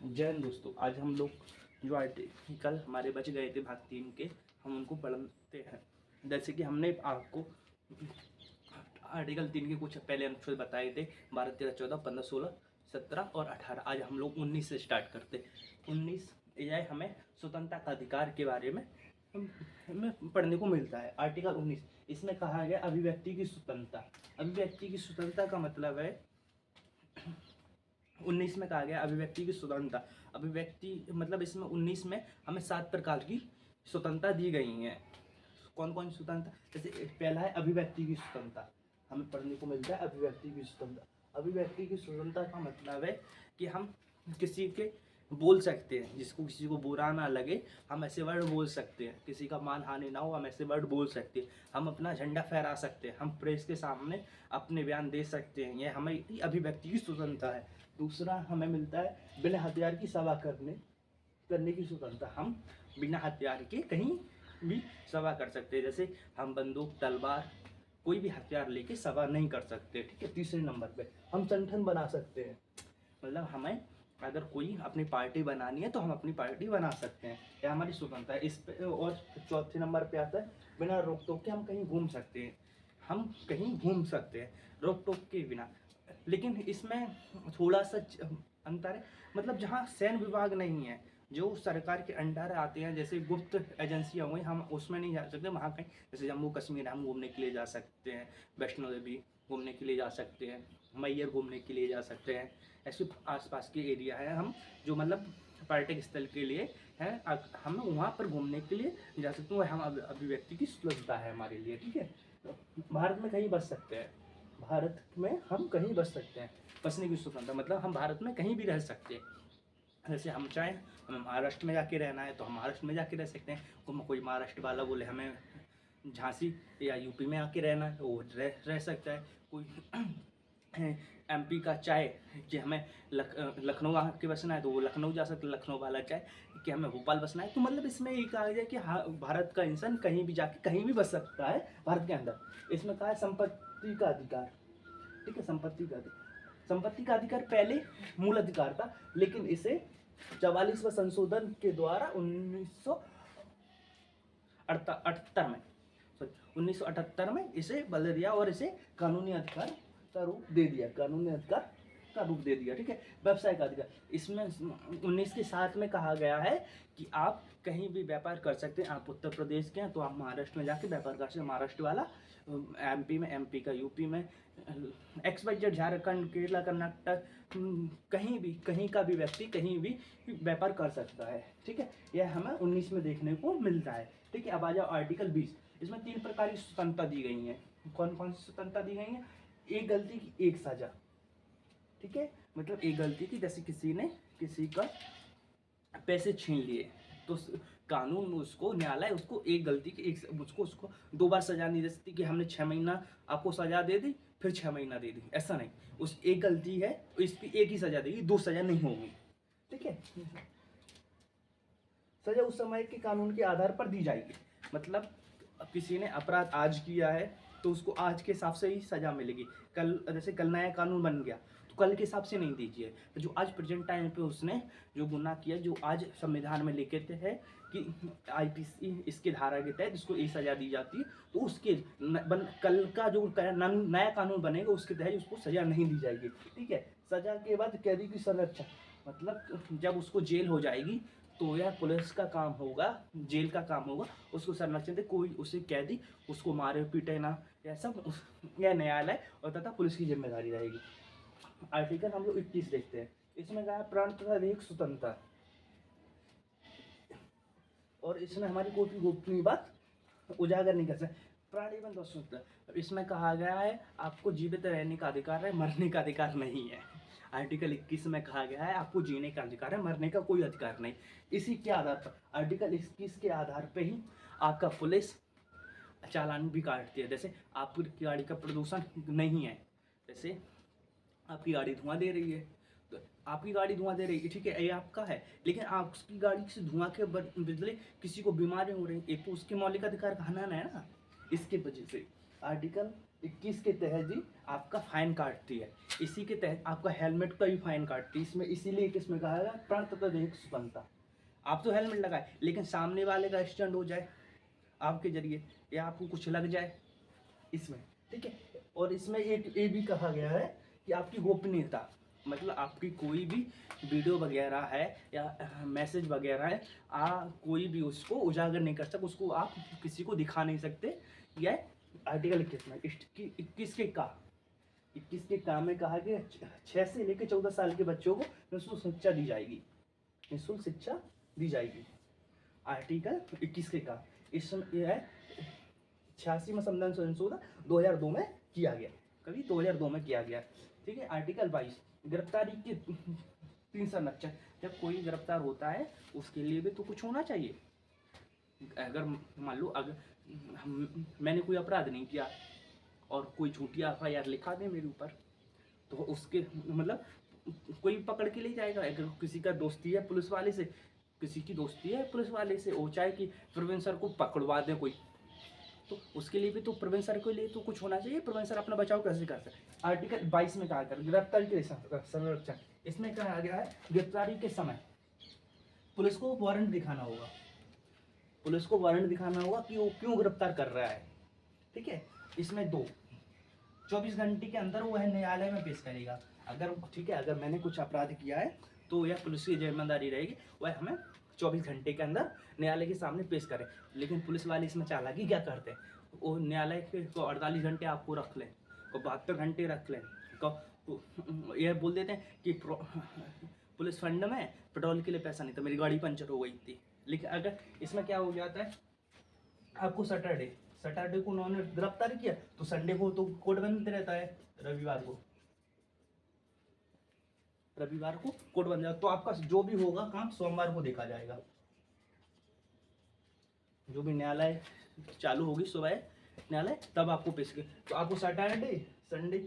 जय हिंद दोस्तों। आज हम लोग जो आर्टिकल हमारे बच गए थे भाग 3 के, हम उनको पढ़ते हैं। जैसे कि हमने आपको आर्टिकल 3 के कुछ पहले अनुच्छेद बताए थे, 12, 13, 14, 15, 16, 17 और 18। आज हम लोग 19 से स्टार्ट करते। 19 यह हमें स्वतंत्रता का अधिकार के बारे में हमें पढ़ने को मिलता है। आर्टिकल 19 इसमें कहा गया अभिव्यक्ति की स्वतंत्रता। अभिव्यक्ति की स्वतंत्रता का मतलब है 19 में कहा गया अभिव्यक्ति की स्वतंत्रता। अभिव्यक्ति मतलब इसमें 19 में हमें 7 प्रकार की स्वतंत्रता दी गई हैं। कौन कौन सी स्वतंत्रता? जैसे पहला है अभिव्यक्ति की स्वतंत्रता, हमें पढ़ने को मिलता है अभिव्यक्ति की स्वतंत्रता। अभिव्यक्ति की स्वतंत्रता का मतलब है कि हम किसी के बोल सकते हैं, जिसको किसी को बुरा ना लगे हम ऐसे वर्ड बोल सकते हैं, किसी का मान हानि ना हो हम ऐसे वर्ड बोल सकते हैं, हम अपना झंडा फहरा सकते हैं, हम प्रेस के सामने अपने बयान दे सकते हैं। यह हमें अभिव्यक्ति की स्वतंत्रता है। दूसरा हमें मिलता है बिना हथियार की सभा करने की स्वतंत्रता। हम बिना हथियार के कहीं भी सभा कर सकते हैं। जैसे हम बंदूक, तलवार, कोई भी हथियार लेके सभा नहीं कर सकते। ठीक है। तीसरे नंबर पे हम संगठन बना सकते हैं, मतलब हमें अगर कोई अपनी पार्टी बनानी है तो हम अपनी पार्टी बना सकते हैं, यह हमारी स्वतंत्रता है। इस पे और चौथे नंबर पे आता है बिना रोक टोक के हम कहीं घूम सकते हैं। हम कहीं घूम सकते हैं रोक टोक के बिना। लेकिन इसमें थोड़ा सा अंतर है, मतलब जहाँ सैन्य विभाग नहीं है, जो सरकार के अंडर आते हैं, जैसे गुप्त एजेंसियाँ हुई, हम उसमें नहीं जा सकते। वहाँ कहीं जैसे जम्मू कश्मीर हम घूमने के लिए जा सकते हैं, वैष्णो देवी घूमने के लिए जा सकते हैं, मैयर घूमने के लिए जा सकते हैं। ऐसे आसपास के एरिया है हम जो मतलब पर्यटक स्थल के लिए हैं, हम वहाँ पर घूमने के लिए जा सकते हैं। हम अभिव्यक्ति की स्वतंत्रता है हमारे लिए। ठीक है। भारत में कहीं बस सकते हैं, भारत में हम कहीं बस सकते हैं। बसने की स्वतंत्रता मतलब हम भारत में कहीं भी रह सकते हैं। जैसे हम चाहें हमें महाराष्ट्र में जाके रहना है तो हम महाराष्ट्र में जाके रह सकते हैं। कोई महाराष्ट्र वाला बोले हमें झांसी या यूपी में आके रहना है तो वो रह सकता है। कोई एमपी का चाहे कि हमें लखनऊ आके बसना है तो वो लखनऊ जा सकते, लखनऊ वाला चाहे कि हमें भोपाल बसना है। तो मतलब इसमें ये कहा गया कि हाँ, भारत का इंसान कहीं भी जाके कहीं भी बस सकता है भारत के अंदर। इसमें कहा है संपत्ति का अधिकार। ठीक है। संपत्ति का अधिकार पहले मूल अधिकार था, लेकिन इसे 44वें संशोधन के द्वारा 1978 में इसे बदल दिया और इसे कानूनी अधिकार का रूप दे दिया। ठीक है। व्यवसाय का अधिकार इसमें 19 के साथ में कहा गया है कि आप कहीं भी व्यापार कर सकते हैं। आप उत्तर प्रदेश के हैं तो आप महाराष्ट्र में जाके व्यापार कर सकते हैं, महाराष्ट्र वाला एमपी में, एमपी का यूपी में, XYZ झारखंड, केरला, कर्नाटक, कहीं का भी व्यक्ति कहीं भी व्यापार कर सकता है। ठीक है। यह हमें 19 में देखने को मिलता है। ठीक है। अब आ जाओ आर्टिकल 20। इसमें 3 प्रकार की स्वतंत्रता दी गई है। कौन कौन सी स्वतंत्रता दी गई है? एक गलती की एक सजा। ठीक है। मतलब एक गलती की, जैसे किसी ने किसी का पैसे छीन लिए तो कानून उसको, न्यायालय उसको एक गलती की उसको 2 बार सजा नहीं दे सकती कि हमने 6 महीना आपको सजा दे दी फिर 6 महीना दे दी, ऐसा नहीं। उस एक गलती है तो इसकी एक ही सजा देगी, 2 सजा नहीं होगी। ठीक है। सजा उस समय के कानून के आधार पर दी जाएगी। मतलब किसी ने अपराध आज किया है तो उसको आज के हिसाब से ही सजा मिलेगी। कल जैसे कल नया कानून बन गया तो कल के हिसाब से नहीं दीजिए। तो जो आज प्रेजेंट टाइम पे उसने जो गुनाह किया, जो आज संविधान में लिखे थे है कि IPC इसके धारा के तहत इसको ये सजा दी जाती है, तो उसके कल का जो नया कानून बनेगा उसके तहत उसको सजा नहीं दी जाएगी। ठीक है। सजा के बाद कैदी की संरक्षा, मतलब जब उसको जेल हो जाएगी तो यह पुलिस का काम होगा, जेल का काम होगा उसको संरक्षण दे। कोई उसे कैदी उसको मारे पीटे ना, यह सब यह न्यायालय और तथा पुलिस की जिम्मेदारी रहेगी। आर्टिकल हम लोग 21 देखते हैं। इसमें कहा प्राण तथा देह स्वतंत्रता, और इसमें हमारी कोई भी गोपनीय बात उजागर नहीं कर सकते। प्राण एवं स्वतंत्रता, इसमें कहा गया है आपको जीवित रहने का अधिकार है, मरने का अधिकार नहीं है। आर्टिकल 21 में कहा गया है आपको जीने का अधिकार है, मरने का कोई अधिकार नहीं। इसी के आधार पर आर्टिकल 21 के आधार पर ही आपका पुलिस चालान भी काटती है। जैसे आपकी गाड़ी का प्रदूषण नहीं है, जैसे आपकी गाड़ी धुआं दे रही है तो आपकी गाड़ी धुआं दे रही है, ठीक है, ये आपका है, लेकिन आपकी गाड़ी से धुआं के बदले किसी को बीमारी हो रही है, एक तो उसके मौलिक अधिकार का हनन है ना। इसके वजह से आर्टिकल 21 के तहत जी आपका फाइन काटती है। इसी के तहत आपका हेलमेट का भी फाइन काटती है। इसमें इसीलिए किसमें कहा है प्राण तथा दैहिक स्वतंत्रता। आप तो हेलमेट लगाए लेकिन सामने वाले का एक्सीडेंट हो जाए आपके जरिए या आपको कुछ लग जाए इसमें, ठीक है। और इसमें एक ये भी कहा गया है कि आपकी गोपनीयता, मतलब आपकी कोई भी वीडियो वगैरह है या मैसेज वगैरह है, कोई भी उसको उजागर नहीं कर सकता, उसको आप किसी को दिखा नहीं सकते। यह आर्टिकल 21 में 21 के का 21 के काम में कहा कि 6 से लेकर 14 साल के बच्चों को निःशुल्क शिक्षा दी जाएगी, निःशुल्क शिक्षा दी जाएगी। आर्टिकल 21 के का इसमें यह है 86 में संविधान संशोधन 2002 में किया गया, कभी 2002 में किया गया, ठीक है। आर्टिकल 22 गिरफ्तारी के 3 संरक्षण। जब कोई गिरफ्तार होता है उसके लिए भी तो कुछ होना चाहिए। अगर मान लो अगर मैंने कोई अपराध नहीं किया और कोई झूठी FIR लिखा दे मेरे ऊपर, तो उसके मतलब कोई पकड़ के ले जाएगा। अगर किसी का दोस्ती है पुलिस वाले से, किसी की दोस्ती है पुलिस वाले से, वो चाहे कि प्रोफेसर को पकड़वा दे कोई, तो उसके लिए भी तो प्रोफेसर के लिए तो कुछ होना चाहिए। प्रोफेसर अपना बचाव कैसे कर सकते। आर्टिकल 22 में कहा कर गिरफ्तारी के संरक्षण। इसमें कहा गया है गिरफ्तारी के समय पुलिस को वारंट दिखाना होगा, पुलिस को वारंट दिखाना होगा कि वो क्यों गिरफ्तार कर रहा है, ठीक है। इसमें 24 घंटे के अंदर वो है न्यायालय में पेश करेगा। अगर ठीक है, अगर मैंने कुछ अपराध किया है तो यह पुलिस की जिम्मेदारी रहेगी, वह हमें 24 घंटे के अंदर न्यायालय के सामने पेश करें। लेकिन पुलिस वाले इसमें चालाकी क्या करते हैं, वो न्यायालय के को 48 घंटे आपको रख लें, को 72 घंटे रख लें, को यह बोल देते हैं कि पुलिस फंड में पेट्रोल के लिए पैसा नहीं था, मेरी गाड़ी पंचर हो गई थी। लेकिन अगर इसमें क्या हो जाता है, आपको सैटरडे को उन्होंने गिरफ्तार किया तो संडे को तो कोर्ट बंद रहता है, रविवार को कोर्ट बंद जाएगा, तो आपका जो भी होगा काम सोमवार को देखा जाएगा। जो भी न्यायालय चालू होगी सुबह न्यायालय, तब आपको पेश कर, तो आपको सैटरडे संडे